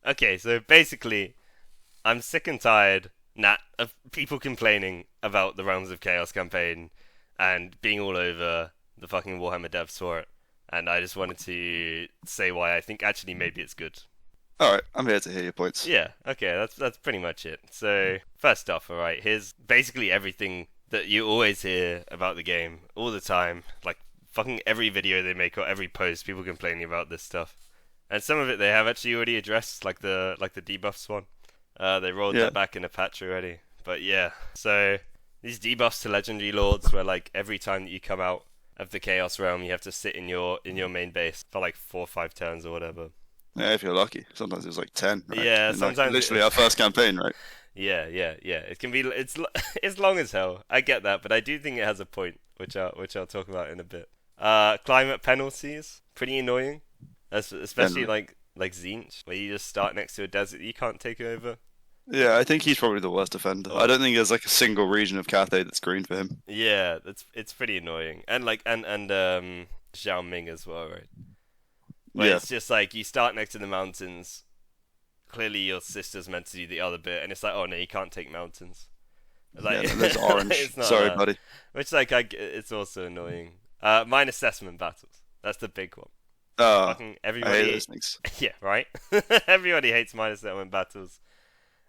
Okay, so basically, I'm sick and tired, of people complaining about the Realms of Chaos campaign and being all over the fucking Warhammer devs for it. And I just wanted to say why I think actually maybe it's good. All right, I'm here to hear your points. Yeah, okay, that's pretty much it. So first off, alright, here's basically everything that you always hear about the game all the time. Like fucking every video they make or every post, people complaining about this stuff. And some of it they have actually already addressed, like the debuffs one. They rolled Yeah, that back in a patch already. But yeah, so these debuffs to legendary lords, where like every time that you come out of the Chaos Realm, you have to sit in your main base for like 4 or 5 turns or whatever. yeah, if you're lucky. Sometimes it was like 10, right? Yeah, And like sometimes literally our first campaign, right? yeah. It can be it's long as hell. I get that, but I do think it has a point, which I'll talk about in a bit. Climate penalties, pretty annoying, especially Generally. like Zinch, where you just start next to a desert you can't take over. Yeah, I think he's probably the worst defender. I Or don't think there's like a single region of Cathay that's green for him. yeah, it's pretty annoying, and like and Xiao Ming as well, right? Where Yeah, it's just like you start next to the mountains. Clearly, your sister's meant to do the other bit, and it's like, oh no, you can't take mountains. yeah, Like, and then there's orange. it's not Sorry, that. buddy. Which, like, it's also annoying. Mine assessment battles. That's the big one. Ah, Fucking I hate everybody. those things. Yeah, right? Everybody hates mine assessment battles.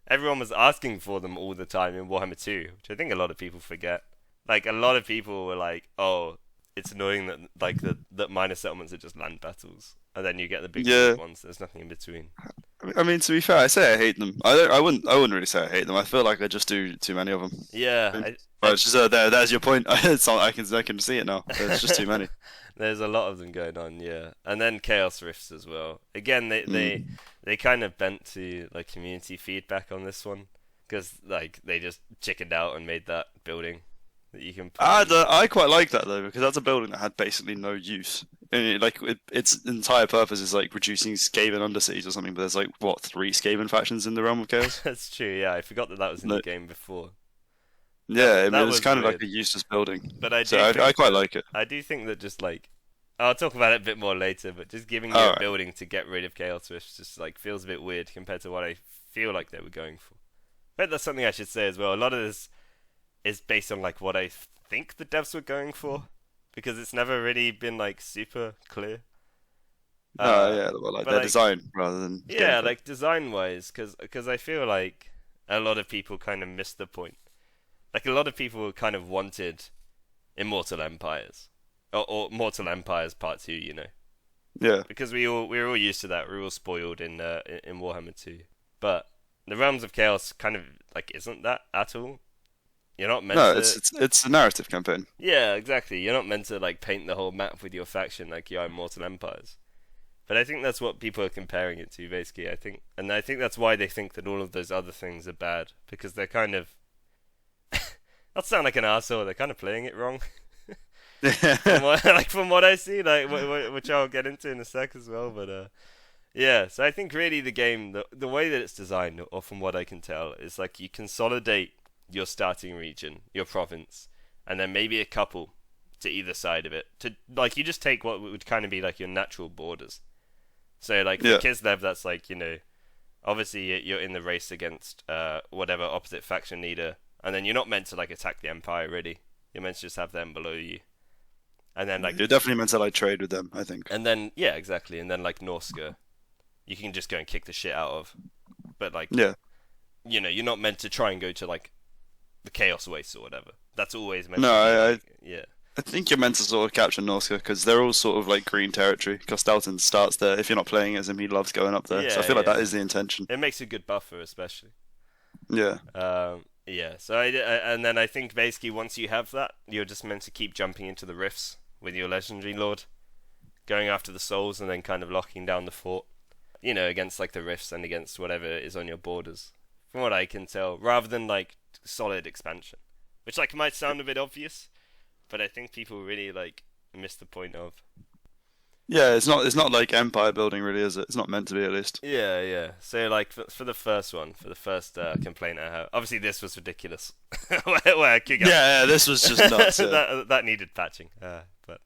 Everyone was asking for them all the time in Warhammer 2, which I think a lot of people forget. Like, a lot of people were like, oh, it's annoying that, like, that minor settlements are just land battles. And then you get the big lord Yeah, ones. There's nothing in between. I mean to be fair, I say I hate them. I wouldn't really say I hate them. I feel like I just do too many of them. Yeah, Well, it's just there's your point. I can see it now. There's just too many. there's a lot of them going on, yeah. And then Chaos Rifts as well. Again, Mm. they kind of bent to like community feedback on this one because like they just chickened out and made that building that you can put in. I quite like that though because that's a building that had basically no use. And its entire purpose is like reducing Skaven undercities or something. But there's like what 3 Skaven factions in the realm of chaos. That's true, yeah. I forgot that was in the No, game before. yeah, I That mean it's was kind of like weird, a useless building. but I So do I think quite that like it. I do think that just like I'll talk about it a bit more later, but just giving you All a right. building to get rid of Chaos Rifts just like feels a bit weird compared to what I feel like they were going for. But that's something I should say as well. A lot of this is based on like what I think the devs were going for, because it's never really been like super clear. No, Uh, yeah, well, like but their like design rather than yeah, gameplay. like design wise, because I feel like a lot of people kind of missed the point. Like a lot of people kind of wanted Immortal Empires or Mortal Empires Part Two, Yeah. because we were all used to that. We were all spoiled in Warhammer 2. But the Realms of Chaos kind of like isn't that at all. You're not meant No, to. it's a narrative campaign. Yeah, exactly. You're not meant to like paint the whole map with your faction like you are in Mortal Empires. But I think that's what people are comparing it to, basically. I think that's why they think that all of those other things are bad, because they're kind of not sound like an asshole. They're kind of playing it wrong. From what, like from what I see, like which I'll get into in a sec as well. But yeah. So I think really the game, the way that it's designed, or from what I can tell, is like you consolidate your starting region, your province, and then maybe a couple to either side of it. To like you just take what would kind of be like your natural borders. So like for Yeah. Kislev, that's like obviously you're in the race against whatever opposite faction leader, and then you're not meant to like attack the Empire really. You're meant to just have them below you, and then like You're definitely meant to like trade with them, I think. and then yeah, exactly, and then like Norska, you can just go and kick the shit out of, but like Yeah. you're not meant to try and go to like the Chaos Waste or whatever. That's always meant No, to be I like yeah. I think you're meant to sort of capture Norska because they're all sort of like green territory. Kostalton starts there. If you're not playing as him, he loves going up there. So I Yeah, feel like that yeah. is the intention. It makes a good buffer, especially. Yeah. Yeah, so and then I think basically once you have that, you're just meant to keep jumping into the rifts with your legendary lord, going after the souls, and then kind of locking down the fort, against like the rifts and against whatever is on your borders. From what I can tell, rather than like solid expansion, which like might sound a bit obvious, but I think people really like miss the point of. Yeah, it's not like empire building really, is it? It's not meant to be at least. Yeah, yeah. So like for the first one, for the first complaint I have, obviously this was ridiculous. where I could go. Yeah, this was just nuts. Yeah. that needed patching. But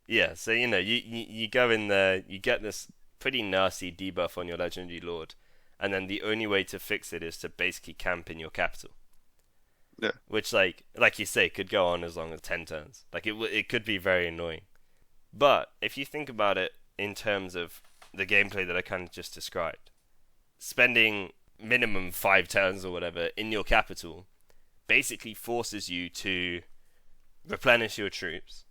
yeah, so you go in there, you get this pretty nasty debuff on your legendary lord, and then the only way to fix it is to basically camp in your capital. Yeah. Which, like you say, could go on as long as 10 turns. Like, it could be very annoying. But if you think about it in terms of the gameplay that I kind of just described, spending minimum 5 turns or whatever in your capital basically forces you to replenish your troops.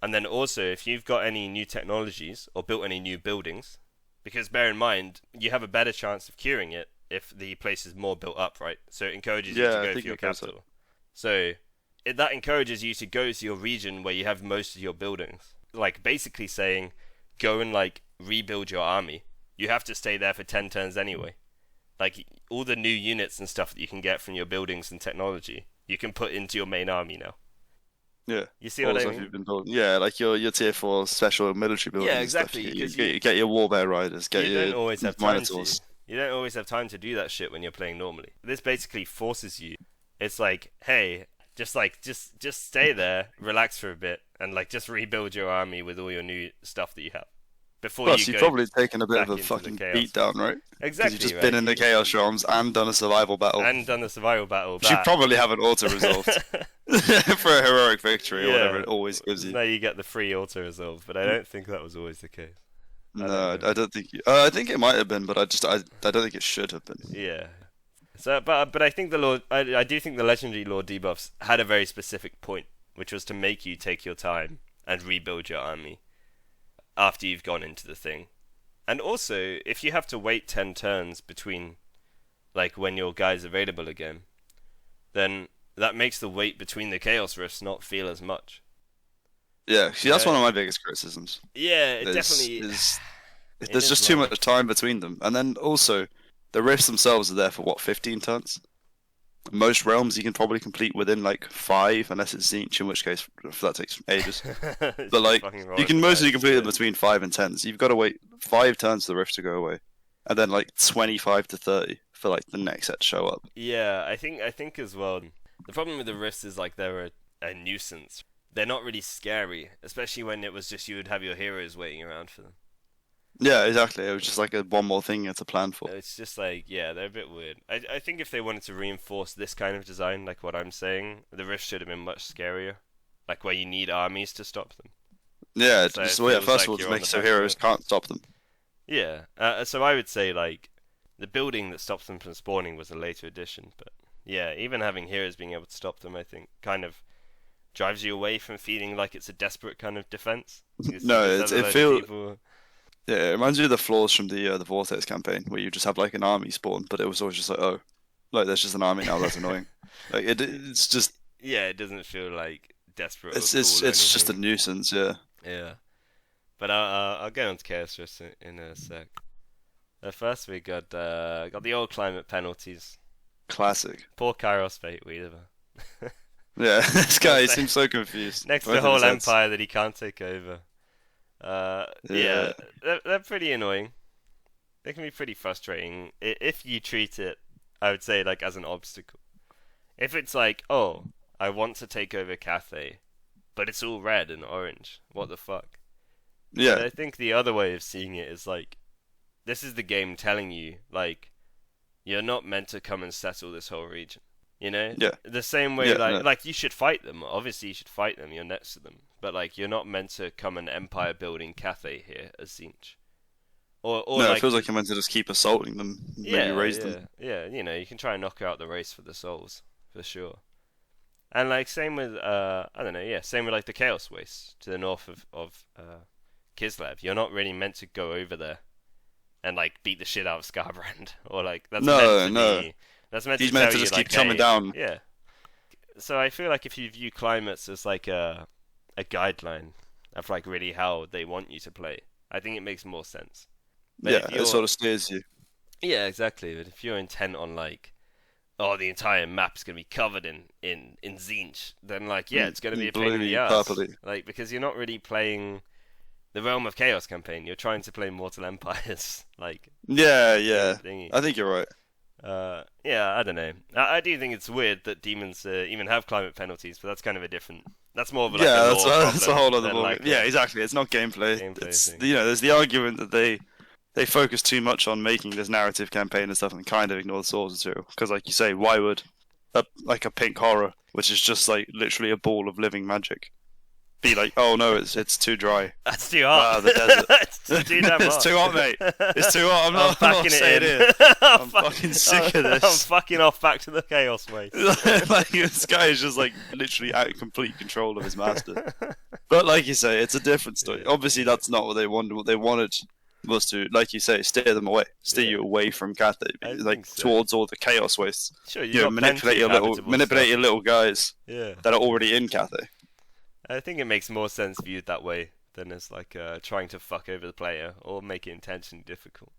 And then also, if you've got any new technologies or built any new buildings, because bear in mind, you have a better chance of curing it if the place is more built up, right? So it encourages you to go for your capital. So that encourages you to go to your region where you have most of your buildings. Like, basically saying, go and, like, rebuild your army. You have to stay there for 10 turns anyway. Like, all the new units and stuff that you can get from your buildings and technology, you can put into your main army now. Yeah. You see what I mean? You've been building. Yeah, like your tier 4 special military buildings. Yeah, exactly. You get your warbear riders, get your don't always have time minotaurs. You don't always have time to do that shit when you're playing normally. This basically forces you. It's like, hey, just stay there, relax for a bit, and like just rebuild your army with all your new stuff that you have. Plus, you've probably taken a bit of a fucking beatdown, right? Exactly. Because you've just been in the Chaos Realms and done a survival battle. Which you probably haven't auto-resolved for a heroic victory or whatever it always gives you. No, you get the free auto-resolve, but I don't think that was always the case. I don't think. I think it might have been, but I don't think it should have been. Yeah. So, but I think I do think the legendary lore debuffs had a very specific point, which was to make you take your time and rebuild your army after you've gone into the thing. And also, if you have to wait 10 turns between, like, when your guy's available again, then that makes the wait between the Chaos Rifts not feel as much. Yeah, see, that's one of my biggest criticisms. Yeah, it definitely is. There's just too much time between them. And then also, the rifts themselves are there for, 15 turns? Most realms you can probably complete within, 5, unless it's Tzeentch, in which case that takes ages. But, you can mostly complete it between 5 and 10, so you've got to wait 5 turns for the rift to go away. And then, 25 to 30 for, the next set to show up. Yeah, I think as well, the problem with the rifts is, they're a nuisance. They're not really scary, especially when it was just you would have your heroes waiting around for them. Yeah, exactly. It was just one more thing you had to plan for. It's just they're a bit weird. I think if they wanted to reinforce this kind of design, like what I'm saying, the rifts should have been much scarier. Like where you need armies to stop them. Yeah, first of all, to make so heroes can't stop them. Yeah, so I would say the building that stops them from spawning was a later addition, but yeah, even having heroes being able to stop them, I think, kind of drives you away from feeling like it's a desperate kind of defense. No, it feels. Yeah, it reminds me of the flaws from the Vortex campaign, where you just have an army spawn, but it was always just there's just an army now. That's annoying. It's just. Yeah, it doesn't feel desperate. It's just a nuisance. Yeah. Yeah, but I'll get on to Chaos Rifts in a sec. First we got the old climate penalties. Classic. Poor Kairos Fate Weaver. Yeah, this guy seems so confused. Next to the whole empire that he can't take over. Yeah, they're pretty annoying. They can be pretty frustrating if you treat it, I would say, as an obstacle. If it's oh, I want to take over Cathay, but it's all red and orange. What the fuck? Yeah. But I think the other way of seeing it is this is the game telling you you're not meant to come and settle this whole region. You know? Yeah. The same way, you should fight them. Obviously, you should fight them. You're next to them. But, you're not meant to come and empire building Cathay here as Tzeentch. Or no, it feels like you're meant to just keep assaulting them. Maybe raise them. Yeah, you can try and knock out the race for the souls, for sure. And, same with, same with, the Chaos Waste to the north of Kislev. You're not really meant to go over there and, beat the shit out of Scarbrand. Or, that's meant to be... That's meant He's to meant tell to just you, keep coming down. Yeah. So I feel if you view climates as a guideline of really how they want you to play, I think it makes more sense. But it sort of steers you. Yeah, exactly. But if you're intent on the entire map's gonna be covered in Tzeentch, then it's gonna be a pain in the ass. Purpley. Because you're not really playing the Realm of Chaos campaign. You're trying to play Mortal Empires. Yeah. I think you're right. I don't know. I do think it's weird that demons even have climate penalties, but that's kind of a different. That's more of that's a whole other ball. Yeah, exactly. It's not gameplay. It's thing. there's the argument that they they focus too much on making this narrative campaign and stuff, and kind of ignore the source material. Because, like you say, why would like a pink horror, which is just like literally a ball of living magic, be like, oh no, it's too dry. That's too hot. The desert. It's too damn hot. It's too hot, mate. It's too hot. I'm not saying it. I'm fucking sick of this. I'm fucking off back to the chaos, mate. Like, this guy is just like literally out of complete control of his master. But like you say, it's a different story. Obviously, that's not what they wanted. What they wanted was to, like you say, steer them away, steer you away from Cathay, like towards all the chaos wastes. Sure, you know, manipulate your little guys that are already in Cathay. I think it makes more sense viewed that way than as like trying to fuck over the player or make it intentionally difficult.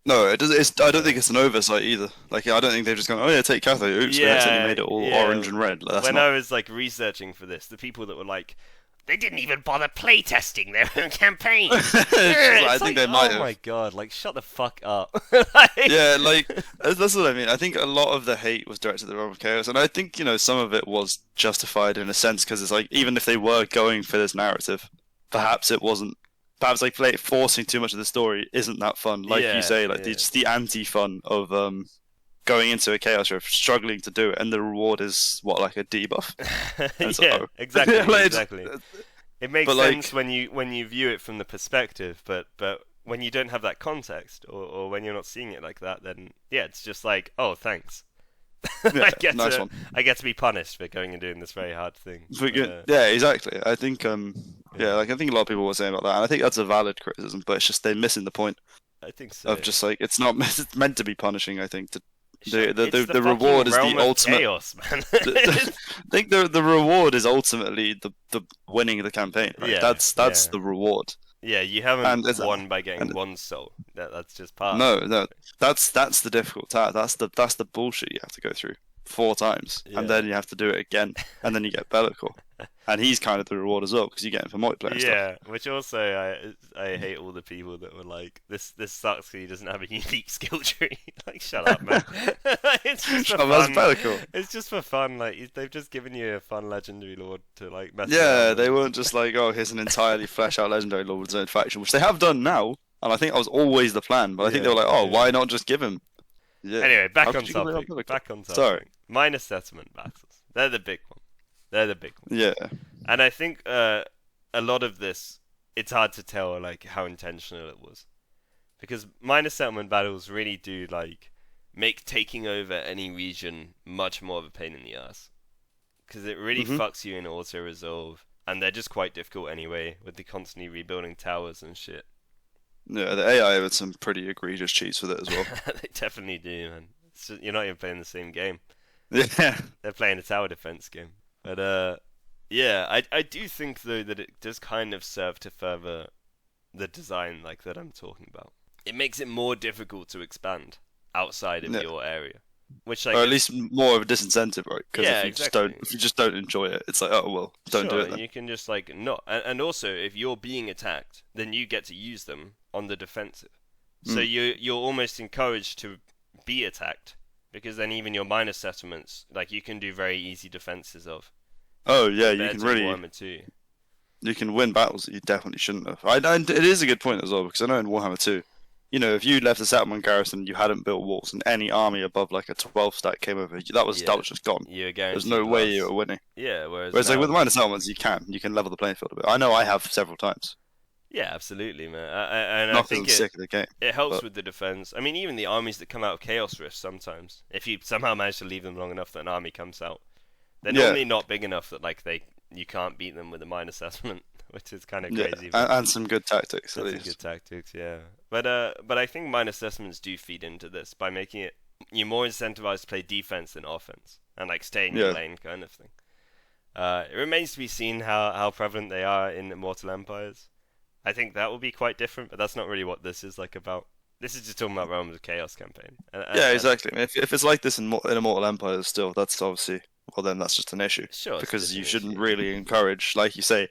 No, it does. I don't think it's an oversight either. Like, I don't think they've just gone, oh yeah, take Cathay. Oops, they accidentally made it all orange and red. Like, when I was like researching for this, the people that were like, they didn't even bother playtesting their own campaign. I think they might have. Oh my god, like, shut the fuck up. Yeah, like, that's what I mean. I think a lot of the hate was directed at the Realm of Chaos, and I think, you know, some of it was justified in a sense, because it's like, even if they were going for this narrative, perhaps it wasn't. Perhaps, like, forcing too much of the story isn't that fun. Like you say, like, just the anti-fun of going into a Chaos Rift, struggling to do it, and the reward is, what, like a debuff? Exactly, like, exactly. It makes sense when you view it from the perspective, but when you don't have that context, or when you're not seeing it like that, then, yeah, it's just like, oh, thanks. Yeah, I get to be punished for going and doing this very hard thing. Yeah, exactly. I think, I think a lot of people were saying about that, and I think that's a valid criticism, but it's just they're missing the point. I think so. Of just like, it's not meant to be punishing. I think the reward is the ultimate chaos, man. I think the reward is ultimately the winning of the campaign. Right? Yeah, that's the reward. Yeah, you haven't won by getting one soul. That's just part. No, that's the difficult task. That's the bullshit you have to go through 4 times, and then you have to do it again, and then you get Bellicle, and he's kind of the reward as well because you get him for multiplayer stuff. Which also I hate all the people that were like, this sucks because he doesn't have a unique skill tree. Like, shut up, man. It's just for fun. Bellicle. It's just for fun. Like, they've just given you a fun legendary lord to like mess. Yeah, they weren't just like, oh, here's an entirely fleshed out legendary lord with his own faction, which they have done now, and I think that was always the plan. But I think they were like, oh, why not just give him? Yeah. Anyway, back on topic. Sorry. Minor settlement battles. They're the big one. Yeah. And I think a lot of this, it's hard to tell like how intentional it was, because minor settlement battles really do like make taking over any region much more of a pain in the ass, because it really fucks you in auto resolve, and they're just quite difficult anyway with the constantly rebuilding towers and shit. Yeah, the AI have some pretty egregious cheats with it as well. They definitely do, man. You're not even playing the same game. Yeah. They're playing a tower defense game. But yeah, I do think though that it does kind of serve to further the design like that I'm talking about. It makes it more difficult to expand outside of your area, which or at least more of a disincentive, right? Because if you just don't enjoy it, it's like, oh well, don't do it then. You can just like not, and also if you're being attacked, then you get to use them on the defensive. So you're almost encouraged to be attacked, because then even your minor settlements, like, you can do very easy defenses of. Oh yeah, you can really. Warhammer 2. You can win battles that you definitely shouldn't have. It is a good point as well, because I know in Warhammer 2, you know, if you left a settlement garrison, you hadn't built walls, and any army above like a 12 stack came over, that was just gone. There's no way you were winning. Yeah, whereas like with minor settlements, you can level the playing field a bit. I know I have several times. Yeah, absolutely, man. And I think sick of the game, it helps with the defense. I mean, even the armies that come out of Chaos Rift sometimes, if you somehow manage to leave them long enough that an army comes out, they're normally not big enough that like you can't beat them with a minor settlement, which is kind of crazy. And some good tactics, at least. Some good tactics, yeah. But I think minor assessments do feed into this by making it you're more incentivized to play defense than offense, and like stay in your lane kind of thing. It remains to be seen how prevalent they are in Immortal Empires. I think that will be quite different, but that's not really what this is like about. This is just talking about Realms of Chaos campaign. Yeah, exactly. If it's like this in Immortal Empires still, that's obviously, well then that's just an issue. Sure. Because you shouldn't really encourage, like you say,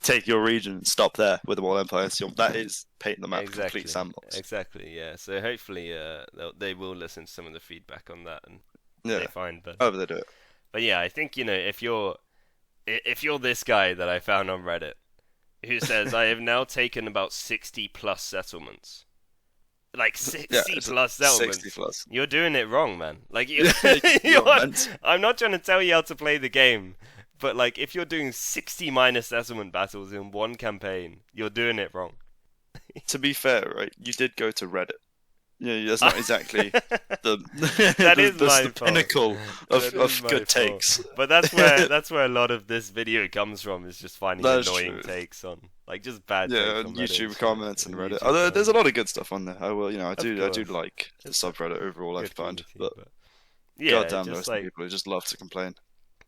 take your region and stop there with Immortal Empires. That is painting the map complete sandbox. Exactly, yeah. So hopefully they will listen to some of the feedback on that and they find better. However they do it. But yeah, I think, if you're this guy that I found on Reddit, who says, I have now taken about 60 plus settlements. like 60 Yeah, plus settlements. 60 plus. You're doing it wrong, man. Like you, meant. I'm not trying to tell you how to play the game, but like if you're doing 60 minor settlement battles in one campaign, you're doing it wrong. To be fair, right, you did go to Reddit. Yeah, that's not exactly the the pinnacle of good takes. But that's where a lot of this video comes from, is just finding annoying takes on like just bad takes on YouTube Reddit, comments and Reddit. Although There's a lot of good stuff on there. I do like the subreddit overall. I find, but goddamn, most people who just love to complain,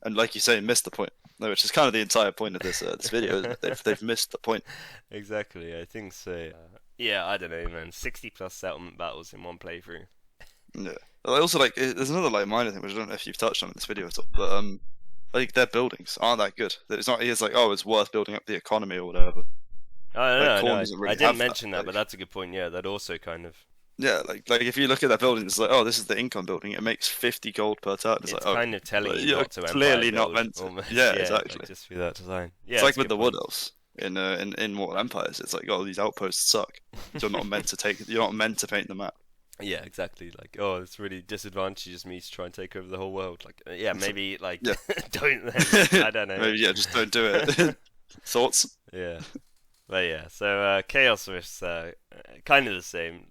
and like you say, miss the point. No, which is kind of the entire point of this video. Isn't it? They've missed the point. Exactly, I think so. Yeah, I don't know, man. 60 plus settlement battles in one playthrough. Yeah. I also there's another minor thing which I don't know if you've touched on in this video at all, but like their buildings aren't that good. It's not. It's like, oh, it's worth building up the economy or whatever. No. I didn't mention that, but that's a good point. Yeah, that also kind of. Yeah, like if you look at that building, it's like, oh, this is the income building. It makes 50 gold per turn. It's like, kind of telling you not to clearly empire not meant to. Almost. Yeah, exactly. Like just through that design. Yeah, it's like with the Wood Elves in Mortal Empires. It's like, oh, these outposts suck. You're not meant to paint the map. Yeah, exactly. Like, oh, it's really disadvantages me to try and take over the whole world. Like, maybe don't. Then. I don't know. Maybe just don't do it. Thoughts? Yeah, but yeah. So Chaos Rifts, kind of the same.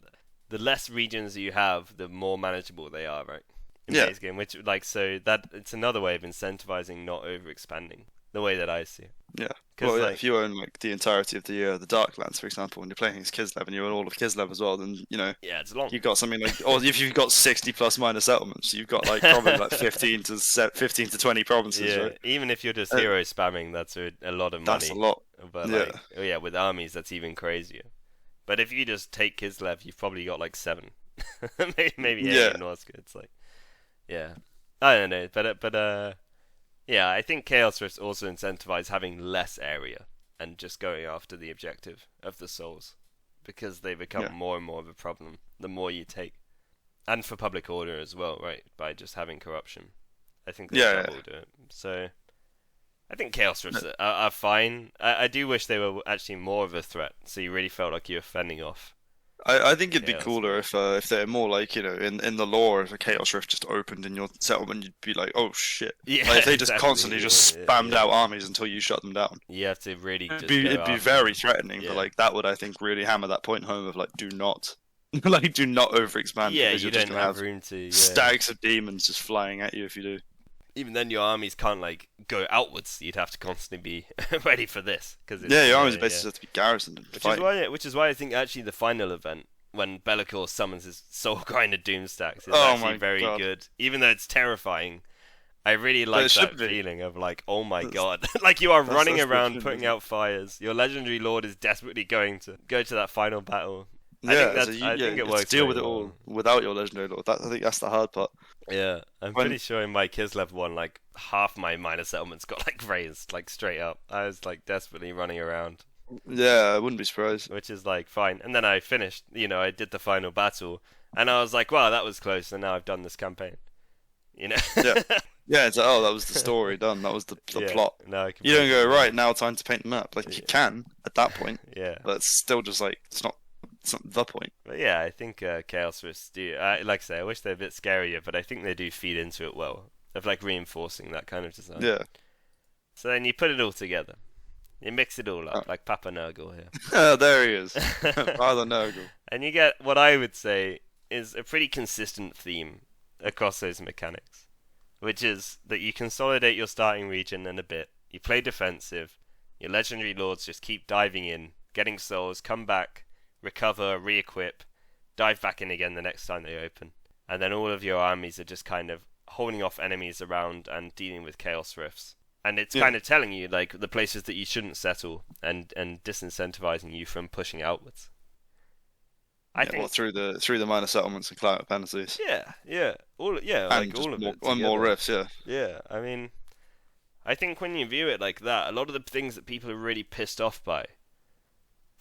The less regions you have, the more manageable they are, right? In base game, which so that it's another way of incentivizing not overexpanding. The way that I see it. Yeah. Well, if you own the entirety of the Darklands, for example, and you're playing as Kislev and you own all of Kislev as well, then it's long. You've got something like, or if you've got 60 plus minor settlements, you've got probably 15 to 20 provinces. Yeah. Right? Even if you're just hero spamming, that's a lot of money. That's a lot. But with armies, that's even crazier. But if you just take Kislev, you've probably got 7, maybe 8 in Norsk. It's I don't know, but I think Chaos Rifts also incentivize having less area and just going after the objective of the souls, because they become more and more of a problem the more you take, and for public order as well, right? By just having corruption, I think they doubled it. So I think Chaos Rifts are fine. I do wish they were actually more of a threat, so you really felt like you were fending off. I think it'd be cooler if they're more like, in the lore, if a Chaos Rift just opened in your settlement, you'd be like, oh shit. Yeah, if they just constantly just spammed out armies until you shut them down. You have to really it'd be very threatening, but that would, I think, really hammer that point home of do not overexpand. Yeah, you don't have room to. Stacks of demons just flying at you if you do. Even then, your armies can't go outwards. You'd have to constantly be ready for this, your armies basically have to be garrisoned and which is why I think actually the final event, when Be'lakor summons his Soul Grinder Doomstacks, is actually very good. Even though it's terrifying, I really like that feeling of oh my god, you are running around putting out fires. Your legendary lord is desperately going to go to that final battle. I think it works. Deal with it all without your legendary lord. I think that's the hard part. Yeah, I'm pretty sure in my Kislev one, half my minor settlements got raised, straight up. I was desperately running around. Yeah, I wouldn't be surprised. Which is fine. And then I finished. I did the final battle, and I was like, wow, that was close. And now I've done this campaign. Yeah. Yeah, it's that was the story done. That was the plot. No, you don't go right now. Time to paint the map. You can at that point. Yeah, but it's still just it's not the point. But yeah, I think Chaos Rifts do. Like I say, I wish they're a bit scarier, but I think they do feed into it well, of reinforcing that kind of design. Yeah. So then you put it all together, you mix it all up, like Papa Nurgle here. Oh, there he is, Father Nurgle. And you get what I would say is a pretty consistent theme across those mechanics, which is that you consolidate your starting region in a bit. You play defensive. Your legendary lords just keep diving in, getting souls, come back, recover, re-equip, dive back in again the next time they open. And then all of your armies are just kind of holding off enemies around and dealing with Chaos Rifts. And it's kind of telling you the places that you shouldn't settle and disincentivizing you from pushing outwards. I think through the minor settlements and climate penalties. Yeah. All of it. And more rifts, Yeah, I mean, I think when you view it like that, a lot of the things that people are really pissed off by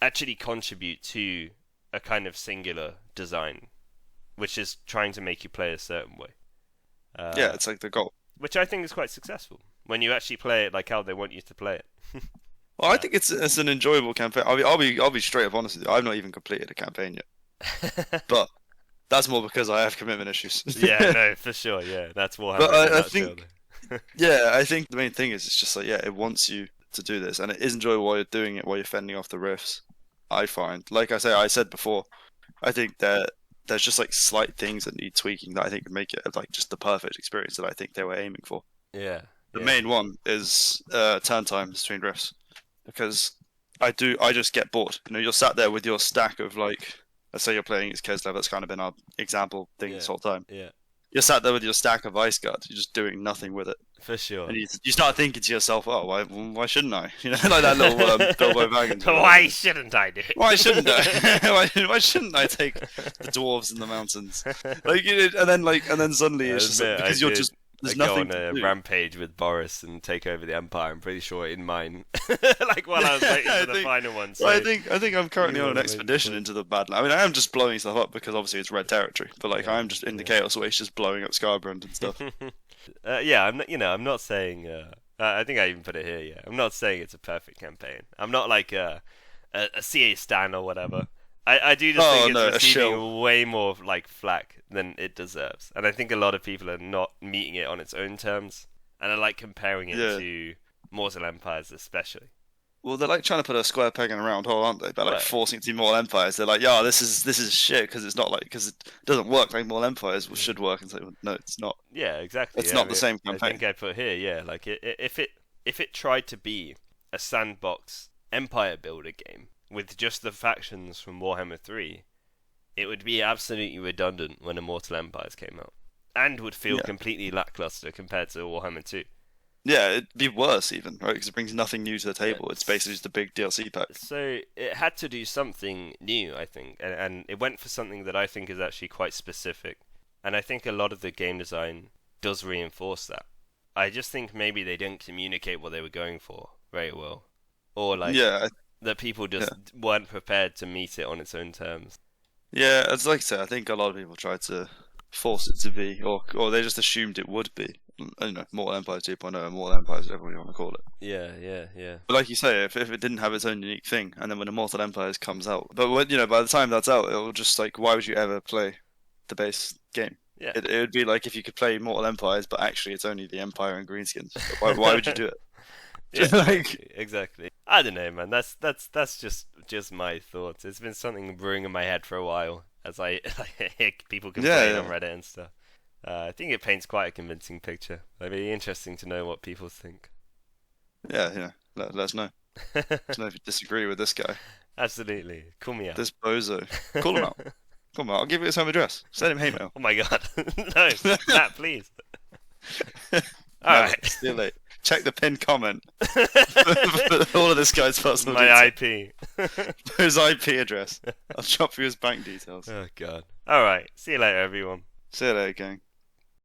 actually contribute to a kind of singular design, which is trying to make you play a certain way. It's the goal. Which I think is quite successful, when you actually play it how they want you to play it. Well, I think it's an enjoyable campaign. I'll be straight up honest with you. I've not even completed a campaign yet. But that's more because I have commitment issues. Yeah, no, for sure. Yeah, that's Warhammer But in a I nutshell, think, though. yeah, I think the main thing is it's just like, yeah, it wants you to do this, and it is enjoyable while you're doing it, while you're fending off the rifts. I find, like I said before, I think that there's just like slight things that need tweaking that I think would make it like just the perfect experience that I think they were aiming for. Yeah. The main one is turn times between rifts, because I just get bored. You know, you're sat there with your stack of like, let's say you're playing as Keslev, that's kind of been our example thing this whole time. Yeah. You're sat there with your stack of ice guards, you're just doing nothing with it. For sure. And you start thinking to yourself, oh, why shouldn't I? You know, like that little Bilbo Baggins. Why shouldn't I do it? Why shouldn't I? why shouldn't I take the dwarves in the mountains? Like, and then suddenly it's just like, because you're just there's nothing go on a to do. rampage with Boris and take over the Empire. I'm pretty sure in mine, like while I was waiting for the final one. So I think I'm currently on an expedition into the Badlands. I mean, I am just blowing stuff up because obviously it's red territory, but like I'm just in the Chaos Waste, just blowing up Scarbrand and stuff. Yeah, I'm not. I'm not saying. I think I even put it here. Yeah, I'm not saying it's a perfect campaign. I'm not like a CA stan or whatever. I do just think it's receiving way more like flack than it deserves, and I think a lot of people are not meeting it on its own terms, and are like comparing it to Mortal Empires especially. Well, they're like trying to put a square peg in a round hole, aren't they? By like forcing it to be Mortal Empires. They're like, yeah, this is shit because it's not like because it doesn't work like Mortal Empires should work. And say, well, no, it's not. Yeah, exactly. It's not the same campaign. I think I put here, yeah, like if it tried to be a sandbox Empire builder game with just the factions from Warhammer 3, it would be absolutely redundant when Immortal Empires came out, and would feel completely lackluster compared to Warhammer 2. Yeah, it'd be worse even, right? Because it brings nothing new to the table. It's basically just a big DLC pack. So it had to do something new, I think, and it went for something that I think is actually quite specific. And I think a lot of the game design does reinforce that. I just think maybe they didn't communicate what they were going for very well, or like that people just weren't prepared to meet it on its own terms. Yeah, as like I said, I think a lot of people tried to force it to be, or they just assumed it would be. You know, Mortal Empires 2.0 and Mortal Empires, whatever you want to call it. Yeah. But like you say, if it didn't have its own unique thing, and then when Immortal Empires comes out, but when, by the time that's out, it'll just like, why would you ever play the base game? Yeah. It would be like if you could play Mortal Empires, but actually it's only the Empire and Greenskins. Why would you do it? Yeah, exactly. I don't know, man. That's just my thoughts. It's been something brewing in my head for a while as I hear people complain on Reddit and stuff. I think it paints quite a convincing picture. It'd be interesting to know what people think. Yeah. Let us know. Let us know if you disagree with this guy. Absolutely. Call me out. This bozo. Call him out. Come on, I'll give you his home address. Send him hate mail. Oh my god. No, Matt, please. Alright. See you later. Check the pinned comment for all of this guy's personal details. IP. His IP address. I'll drop you his bank details. Oh god. Alright. See you later, everyone. See you later, gang.